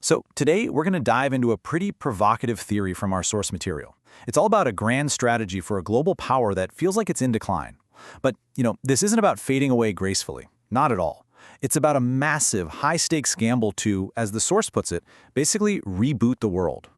So today we're going to dive into a pretty provocative theory from our source material. It's all about a grand strategy for a global power that feels like it's in decline. But, this isn't about fading away gracefully. Not at all. It's about a massive, high-stakes gamble to, as the source puts it, basically reboot the world.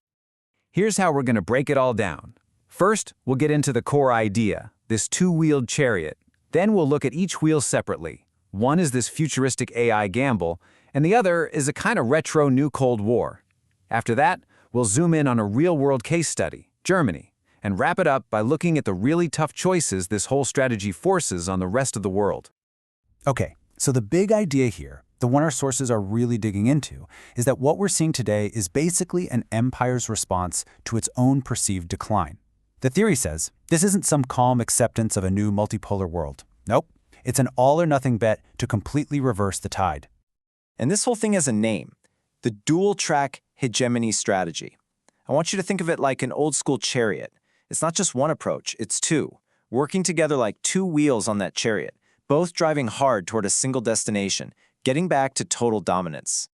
Here's how we're going to break it all down. First, we'll get into the core idea, this two-wheeled chariot. Then we'll look at each wheel separately. One is this futuristic AI gamble, and the other is a kind of retro new Cold War. After that, we'll zoom in on a real-world case study, Germany, and wrap it up by looking at the really tough choices this whole strategy forces on the rest of the world. Okay, so the big idea here, the one our sources are really digging into, is that what we're seeing today is basically an empire's response to its own perceived decline. The theory says this isn't some calm acceptance of a new multipolar world. Nope, it's an all-or-nothing bet to completely reverse the tide. And this whole thing has a name, the dual-track hegemony strategy. I want you to think of it like an old-school chariot. It's not just one approach, it's two, working together like two wheels on that chariot, both driving hard toward a single destination, getting back to total dominance.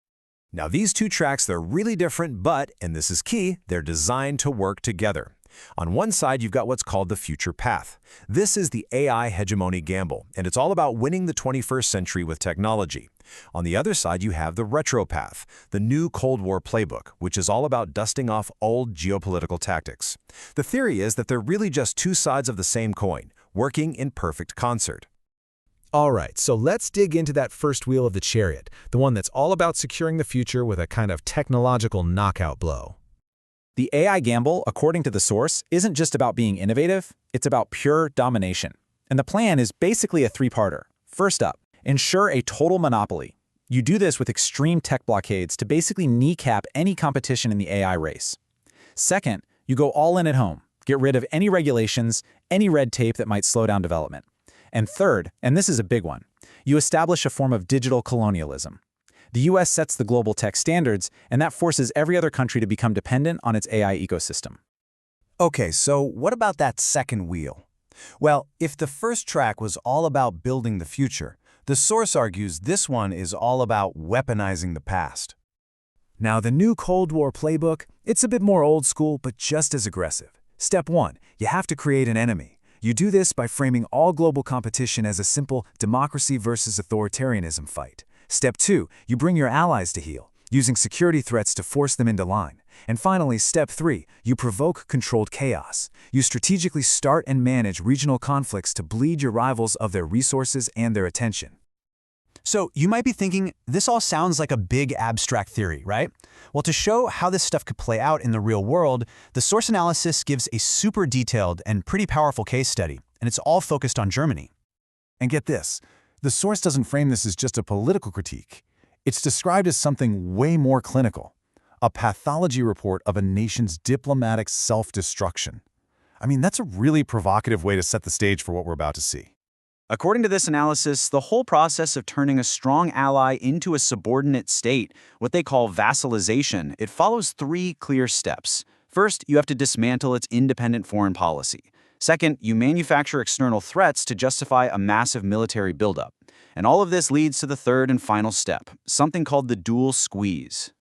Now these two tracks, they're really different, but, and this is key, they're designed to work together. On one side, you've got what's called the future path. This is the AI hegemony gamble, and it's all about winning the 21st century with technology. On the other side, you have the retro path, the new Cold War playbook, which is all about dusting off old geopolitical tactics. The theory is that they're really just two sides of the same coin, working in perfect concert. All right, so let's dig into that first wheel of the chariot, the one that's all about securing the future with a kind of technological knockout blow. The AI gamble, according to the source, isn't just about being innovative, it's about pure domination. And the plan is basically a three-parter. First up, ensure a total monopoly. You do this with extreme tech blockades to basically kneecap any competition in the AI race. Second, you go all in at home. Get rid of any regulations, any red tape that might slow down development. And third, and this is a big one, you establish a form of digital colonialism. The US sets the global tech standards, and that forces every other country to become dependent on its AI ecosystem. Okay, so what about that second wheel? Well, if the first track was all about building the future, the source argues this one is all about weaponizing the past. Now, the new Cold War playbook, it's a bit more old school, but just as aggressive. Step 1, you have to create an enemy. You do this by framing all global competition as a simple democracy versus authoritarianism fight. Step 2, you bring your allies to heel, using security threats to force them into line. And finally, Step 3, you provoke controlled chaos. You strategically start and manage regional conflicts to bleed your rivals of their resources and their attention. So you might be thinking, this all sounds like a big abstract theory, right? Well, to show how this stuff could play out in the real world, the source analysis gives a super detailed and pretty powerful case study, and it's all focused on Germany. And get this, the source doesn't frame this as just a political critique. It's described as something way more clinical, a pathology report of a nation's diplomatic self-destruction. I mean, that's a really provocative way to set the stage for what we're about to see. According to this analysis, the whole process of turning a strong ally into a subordinate state, what they call vassalization, it follows three clear steps. First, you have to dismantle its independent foreign policy. Second, you manufacture external threats to justify a massive military buildup. And all of this leads to the third and final step, something called the dual squeeze.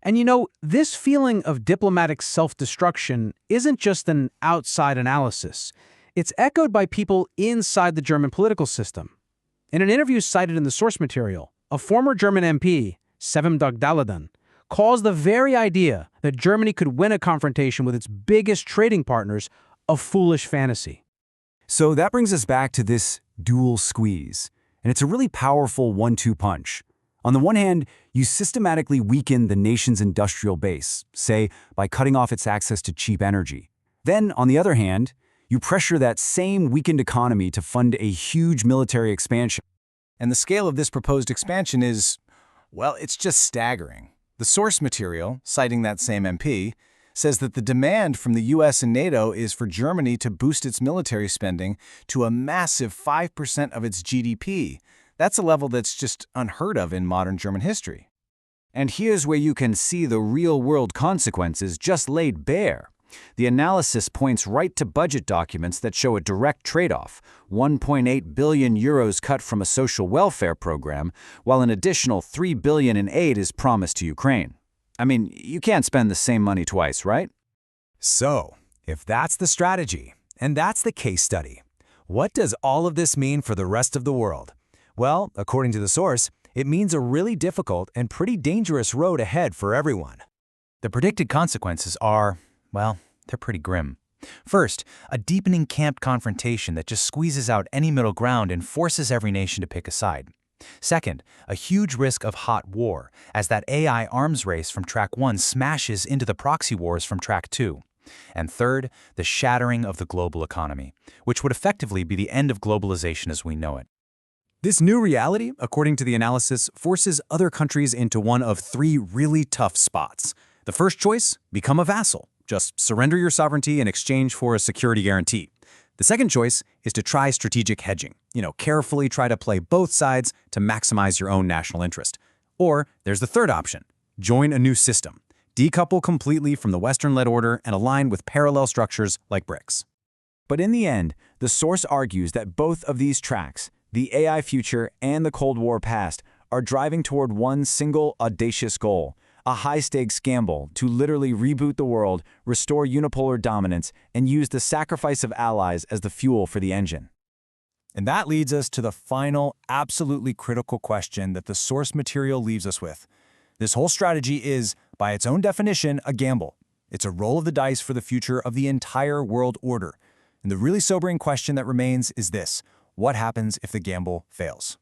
And this feeling of diplomatic self-destruction isn't just an outside analysis. It's echoed by people inside the German political system. In an interview cited in the source material, a former German MP, Sevim Dagdaladan, calls the very idea that Germany could win a confrontation with its biggest trading partners a foolish fantasy. So that brings us back to this dual squeeze, and it's a really powerful 1-2 punch. On the one hand, you systematically weaken the nation's industrial base, say by cutting off its access to cheap energy. Then, on the other hand, you pressure that same weakened economy to fund a huge military expansion. And the scale of this proposed expansion is, well, it's just staggering. The source material, citing that same MP, says that the demand from the US and NATO is for Germany to boost its military spending to a massive 5% of its GDP. That's a level that's just unheard of in modern German history. And here's where you can see the real-world consequences just laid bare. The analysis points right to budget documents that show a direct trade-off, 1.8 billion euros cut from a social welfare program, while an additional 3 billion in aid is promised to Ukraine. I mean, you can't spend the same money twice, right? So, if that's the strategy, and that's the case study, what does all of this mean for the rest of the world? Well, according to the source, it means a really difficult and pretty dangerous road ahead for everyone. The predicted consequences are, well, they're pretty grim. First, a deepening camp confrontation that just squeezes out any middle ground and forces every nation to pick a side. Second, a huge risk of hot war, as that AI arms race from Track 1 smashes into the proxy wars from Track 2. And third, the shattering of the global economy, which would effectively be the end of globalization as we know it. This new reality, according to the analysis, forces other countries into one of three really tough spots. The first choice, become a vassal. Just surrender your sovereignty in exchange for a security guarantee. The second choice is to try strategic hedging. Carefully try to play both sides to maximize your own national interest. Or there's the third option, join a new system. Decouple completely from the Western-led order and align with parallel structures like BRICS. But in the end, the source argues that both of these tracks, the AI future and the Cold War past, are driving toward one single audacious goal: a high-stakes gamble to literally reboot the world, restore unipolar dominance, and use the sacrifice of allies as the fuel for the engine. And that leads us to the final, absolutely critical question that the source material leaves us with. This whole strategy is, by its own definition, a gamble. It's a roll of the dice for the future of the entire world order. And the really sobering question that remains is this: what happens if the gamble fails?